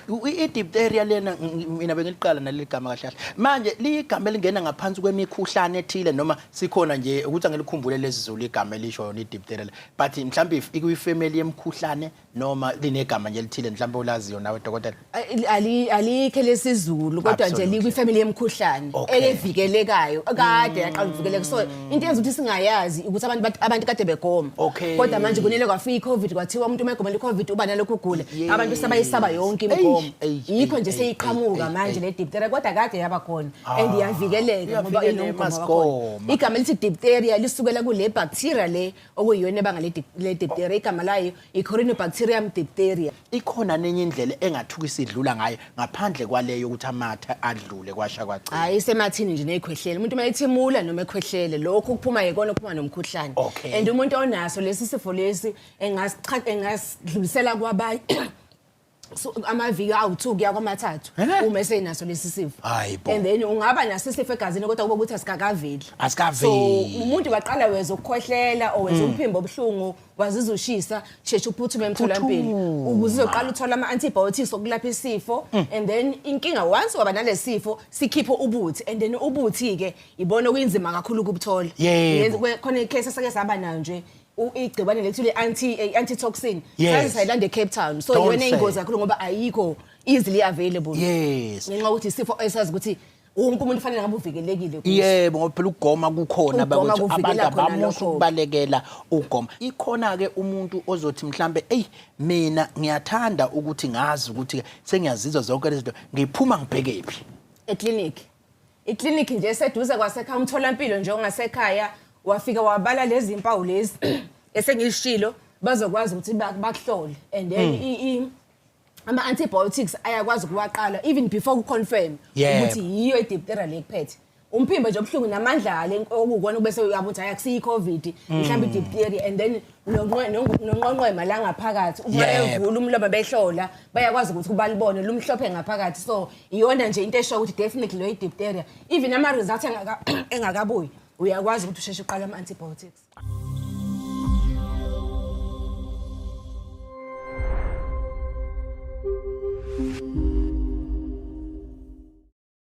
Diphtheria lena mina bengiqala naleli gama kahle manje ligama elingena ngaphansi kwemikhuhlane ethile noma sikhona nje ukuthi angelikhumbule lezizulu igama elisho Diphtheria but mhlawumbe ikuyifamily yemkhuhlane noma linegama nje elithile mhlawumbe ulaziyo nawe dokotela alikhe lesizulu kodwa nje likuyifamily yemkhuhlane evikelekayo kade yaqala ukuvikeleka so into yenza ukuthi singayazi ukuthi abantu kade begoma kodwa manje kunele kwafika iCovid kwathiwa umuntu umegoma leCovid uba nalokho ugula abantu sebayisaba yonke imgomo yikho nje seyiqhamuka manje le Diphtheria kodwa kade yaba khona and iyavikeleka ngoba inomgomo igama elithi Diphtheria lisukela kule bacteria le okuyiyona ebanga le Diphtheria igama layo Corynebacterium diphtheria ikhona nenye indlela engathukisa idlula ngayo ngaphandle kwaleyo ukuthi amatha adlule kwasha kwacina hayi semathini nje nekhwehlele umuntu mayithimula noma ekhwehlele lokho kuphuma yikona kuphuma nomkhuhlane and umuntu onaso lesi sifo lesi engasidlulisela kwabanye so amaviki awu2 kuya kwa3 uma esenaso lesi sifo and then ungaba naso sifo egazini kodwa kube ukuthi asikakaveli so umuntu baqala weza ukukhohlela oweza umphimbo obuhlungu wazizwa ushisa sheshe uphuthume emtholampilo ukuze uzoqala uthola ama antibiotics okulapha isifo and then inkinga once waba nalesifo sikhipha ubuthi and then ubuthi ke ibona kuyinzima kakhulu ukubuthola khona icase esake saba nayo nje igcibane lethule antitoxin sayilanda eCape Town so yona ingozi kakhulu ngoba ayikho easily available ngenxa ukuthi isifo esazi ukuthi wonke umuntu ufanele ngabe uvikelekile yebo ngoba phela ukugoma kukhona abantu abamusha ukubalekela ukugoma ikhona ke umuntu ozothi mhlambe mina ngiyathanda ukuthi ngazi ukuthi sengiyazizwa zonke lezi zinto ngiphuma ngibhekephi eclinic nje seduze kwasekhaya umtholampilo nje ongasekhaya wafika wabala lezi impawu lezi esengishilo bazokwazi ukuthi bakuhlole and then ama antibiotics ayakwazi ukuwaqala even before uconfirm ukuthi yiyo iDiphtheria lekuphethe umphimbo nje obuhlungu namandla ale okukona bese uyabuthi ayakusiyi iCovid mhlawumbe iDiphtheria and then nonqonqema la ngaphakathi uma evula umlomo behlola bayakwazi ukuthi kubalibone lumhlophe ngaphakathi so iyona nje into esho ukuthi definitely lo iDiphtheria even ama results engakabuyi uyakwazi ukuthi usheshe uqala ama antibiotics